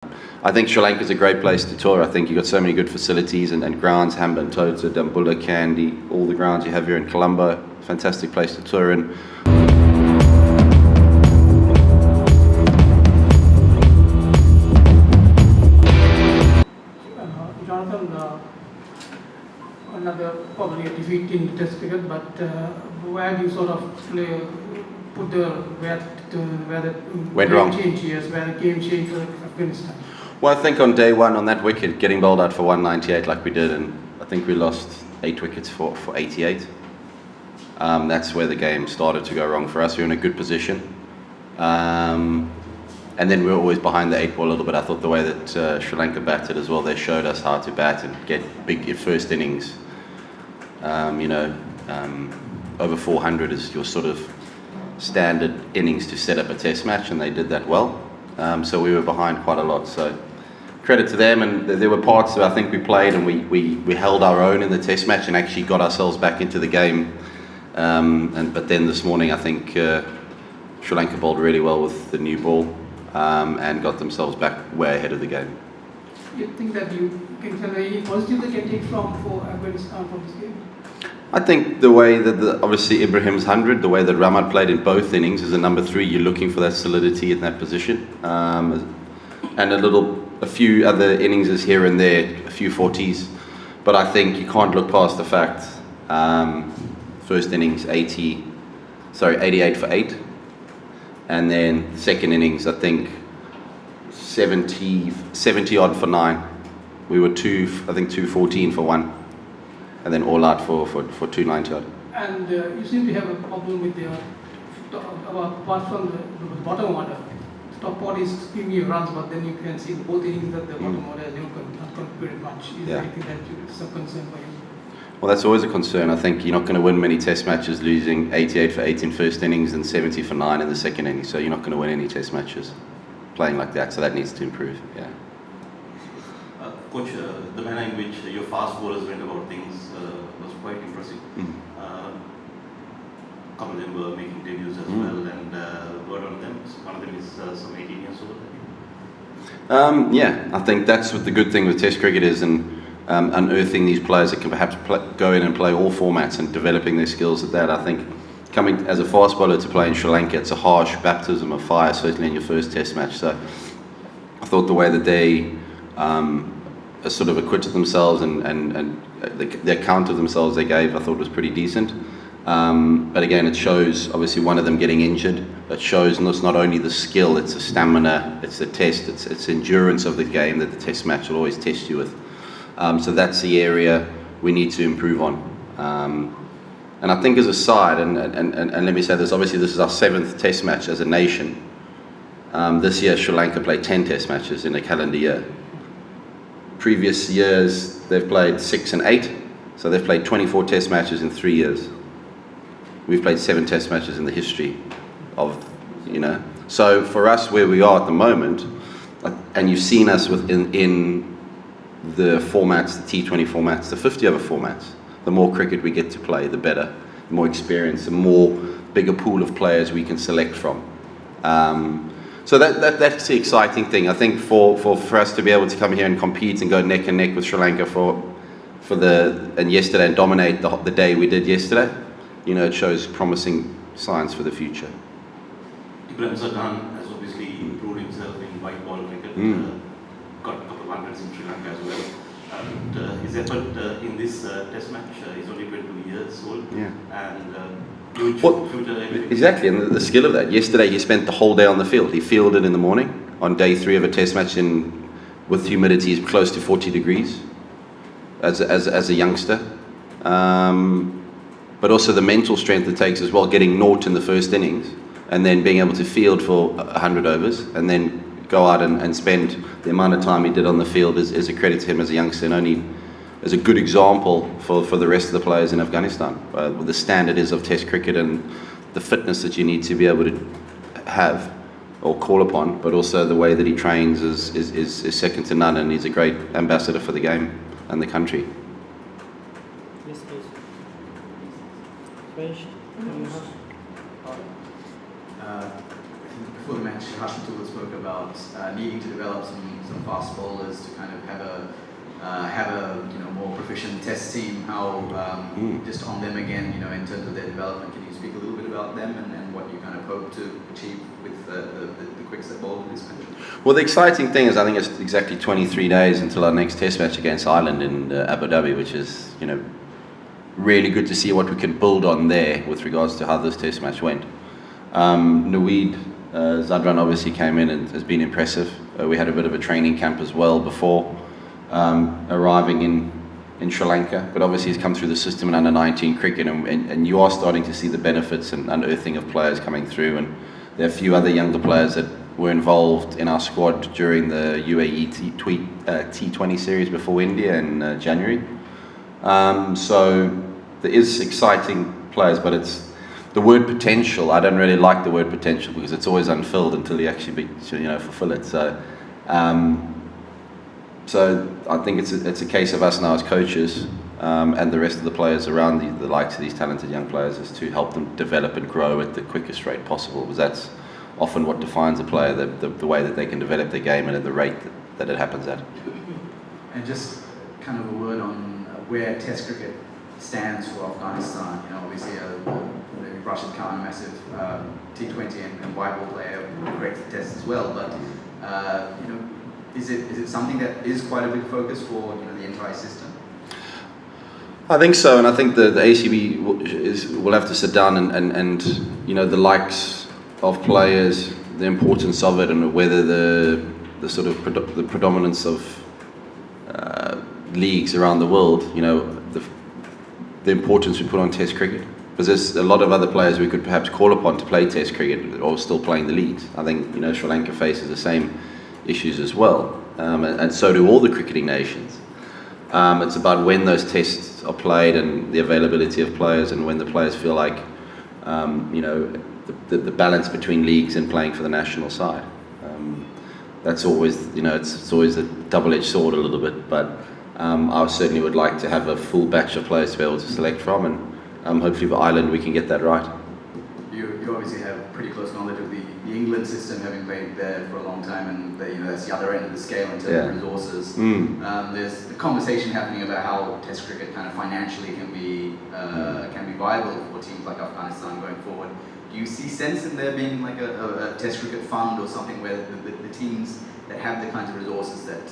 I think Sri Lanka is a great place to tour. I think you've got so many good facilities and grounds, Hambantota, Dambulla, Kandy, all the grounds you have here in Colombo. Fantastic place to tour in. Jonathan, another probably a defeat in Test cricket, but where do you sort of put the where the Went game wrong. change? Yes, where the game changed for Afghanistan. Well, I think on day one on that wicket, getting bowled out for 198 like we did, and I think we lost 8 wickets for 88. That's where the game started to go wrong for us. We were in a good position. And then we were always behind the 8 ball a little bit. I thought the way that Sri Lanka batted as well, they showed us how to bat and get big first innings. Over 400 is your sort of standard innings to set up a test match, and they did that well. So we were behind quite a lot. So credit to them, and there were parts that I think we played and we held our own in the test match and actually got ourselves back into the game. But then this morning I think Sri Lanka bowled really well with the new ball and got themselves back way ahead of the game. You think that you can tell any positive they can take from for Afghanistan from this game? I think the way that obviously Ibrahim's 100, the way that Rahmat played in both innings as a number 3, you're looking for that solidity in that position, and a few other innings here and there, a few 40s, but I think you can't look past the fact first innings 88 for 8, and then second innings I think 70 odd for 9. We were 214 for 1. And then all out for 290 odd. And you seem to have a problem with apart from the bottom order. Top order is giving you runs, but then you can see both innings that the bottom order has not contributed much. Is there anything that is some concern for you? Well, that's always a concern. I think you're not going to win many test matches losing 88 for 8 in first innings and 70 for 9 in the second innings. So you're not going to win any test matches playing like that. So that needs to improve. Yeah. Coach, the manner in which your fast bowlers went about things was quite impressive. A couple of them were making debuts as well, and one of them is some 18 years old. Yeah, I think that's what the good thing with Test cricket is, and unearthing these players that can perhaps go in and play all formats and developing their skills at that. I think coming as a fast bowler to play in Sri Lanka, it's a harsh baptism of fire, certainly in your first Test match. So I thought the way that they sort of acquitted themselves and the account of themselves they gave, I thought was pretty decent. But again, it shows obviously one of them getting injured. It shows it's not only the skill, it's the stamina, it's the test, it's endurance of the game that the Test match will always test you with. So that's the area we need to improve on. And I think as a side, and let me say this, obviously this is our 7th Test match as a nation. This year Sri Lanka played 10 Test matches in a calendar year. Previous years they've played 6 and 8, so they've played 24 Test matches in 3 years. We've played 7 Test matches in the history of, So for us where we are at the moment, and you've seen us in the formats, the T20 formats, the 50 over formats, the more cricket we get to play, the better. The more experience, the more bigger pool of players we can select from. So that's the exciting thing. I think for us to be able to come here and compete and go neck and neck with Sri Lanka yesterday and dominate the day we did yesterday, it shows promising signs for the future. Ibrahim Sultan has obviously improved himself in white ball cricket. Got a couple of hundreds in Sri Lanka as well. And his effort in this Test match, he's only 22 years old. Yeah. And exactly, and the skill of that. Yesterday he spent the whole day on the field. He fielded in the morning on day 3 of a Test match with humidity close to 40 degrees as a youngster. But also the mental strength it takes as well, getting naught in the first innings and then being able to field for 100 overs and then go out and spend the amount of time he did on the field is a credit to him as a youngster, and only as a good example for the rest of the players in Afghanistan. The standard is of Test cricket and the fitness that you need to be able to have or call upon, but also the way that he trains is second to none, and he's a great ambassador for the game and the country. Yes, please. I think before the match, Hashmatul spoke about needing to develop some fast bowlers to kind of have a more proficient test team. How just on them again, in terms of their development, can you speak a little bit about them and what you kind of hope to achieve with the quick set ball in this country? Well, the exciting thing is I think it's exactly 23 days until our next test match against Ireland in Abu Dhabi, which is really good to see what we can build on there with regards to how this test match went. Naweed Zadran obviously came in and has been impressive. We had a bit of a training camp as well before arriving in Sri Lanka, but obviously he's come through the system in under-19 cricket, and you are starting to see the benefits and unearthing of players coming through, and there are a few other younger players that were involved in our squad during the UAE T20 series before India in January. So there is exciting players, but it's the word potential. I don't really like the word potential because it's always unfilled until you actually fulfill it. So I think it's a case of us now as coaches and the rest of the players around the likes of these talented young players is to help them develop and grow at the quickest rate possible, because that's often what defines a player, the way that they can develop their game and at the rate that it happens at. And just kind of a word on where Test cricket stands for Afghanistan. Obviously Rashid Khan, a massive T20 and white ball player, great at Test as well, but is it something that is quite a big focus for the entire system? I think so, and I think the ACB will have to sit down and the likes of players, the importance of it, and whether the sort of the predominance of leagues around the world, the importance we put on Test cricket, because there's a lot of other players we could perhaps call upon to play Test cricket or still playing the leagues. I think Sri Lanka faces the same issues as well, and so do all the cricketing nations. It's about when those tests are played and the availability of players, and when the players feel like the balance between leagues and playing for the national side. That's always it's always a double-edged sword a little bit, but I certainly would like to have a full batch of players to be able to select from, and hopefully for Ireland we can get that right. You obviously have pretty close knowledge of the England system, having played there for a long time, and that's the other end of the scale in terms of resources. There's the conversation happening about how Test cricket kind of financially can be viable for teams like Afghanistan going forward. Do you see sense in there being like a Test cricket fund or something where the teams that have the kinds of resources that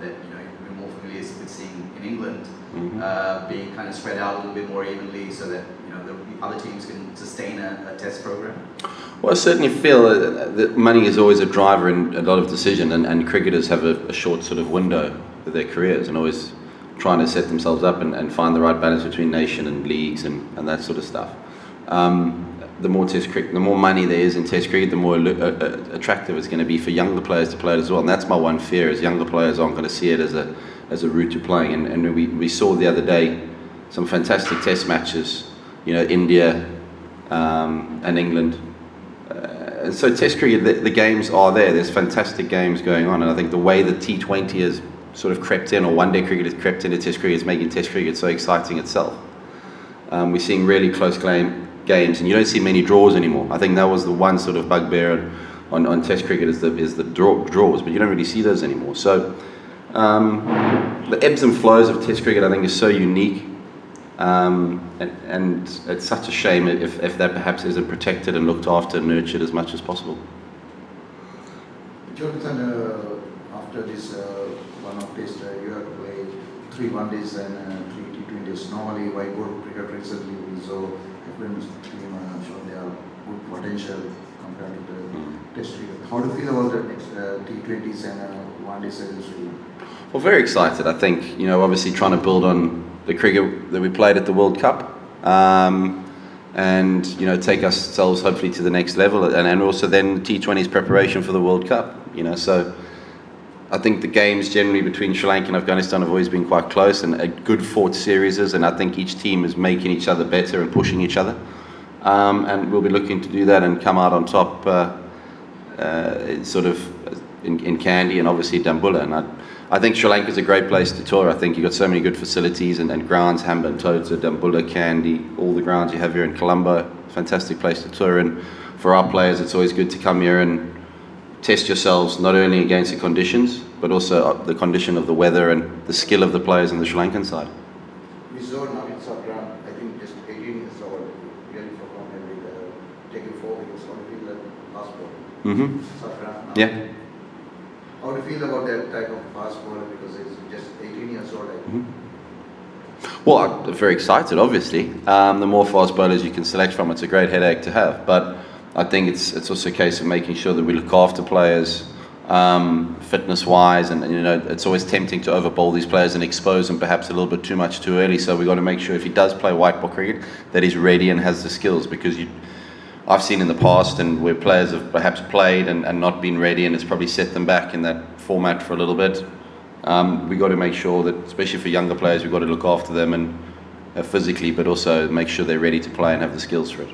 you're more familiar with seeing in England being kind of spread out a little bit more evenly, so that the other teams can sustain a Test program? Well, I certainly feel that money is always a driver in a lot of decision, and cricketers have a short sort of window for their careers, and always trying to set themselves up and find the right balance between nation and leagues and that sort of stuff. The more Test cricket, the more money there is in Test cricket, the more attractive it's going to be for younger players to play it as well. And that's my one fear: is younger players aren't going to see it as a route to playing. And we saw the other day some fantastic Test matches, India and England. So Test cricket, the games are there. There's fantastic games going on, and I think the way the T20 has sort of crept in, or one-day cricket has crept into Test cricket, is making Test cricket so exciting itself. We're seeing really close games, and you don't see many draws anymore. I think that was the one sort of bugbear on Test cricket is the draws, but you don't really see those anymore. So the ebbs and flows of Test cricket, I think, is so unique, and it's such a shame if that perhaps isn't protected and looked after and nurtured as much as possible. Jonathan, after this one-off test, you have to play 3 one-days and 3 T20s. Normally, white ball cricket recently we saw different team show their good potential compared to the test cricket. How do you feel about the next T20s and one-day series? Well, very excited. I think, obviously trying to build on the cricket that we played at the World Cup, and take ourselves hopefully to the next level, and also then T20's preparation for the World Cup. So I think the games generally between Sri Lanka and Afghanistan have always been quite close and good fought series, and I think each team is making each other better and pushing each other, and we'll be looking to do that and come out on top sort of in Kandy and obviously Dambulla. And I think Sri Lanka is a great place to tour. I think you've got so many good facilities and grounds, Hambantota, Dambulla, Kandy, all the grounds you have here in Colombo, fantastic place to tour. And for our players, it's always good to come here and test yourselves not only against the conditions, but also the condition of the weather and the skill of the players on the Sri Lankan side. We saw Navin Sakran, I think just 18 years old, really performed with taking 4 wickets. How do you feel that fast bowler? Sakran. Yeah. How do you feel about that type of fast bowler, because it's just 18 years old? I think. Well, I'm very excited, obviously. The more fast bowlers you can select from, it's a great headache to have. But I think it's also a case of making sure that we look after players fitness-wise, and it's always tempting to overbowl these players and expose them perhaps a little bit too much too early. So we've got to make sure if he does play white ball cricket that he's ready and has the skills, because I've seen in the past and where players have perhaps played and not been ready, and it's probably set them back in that format for a little bit. We've got to make sure that, especially for younger players, we've got to look after them and physically, but also make sure they're ready to play and have the skills for it.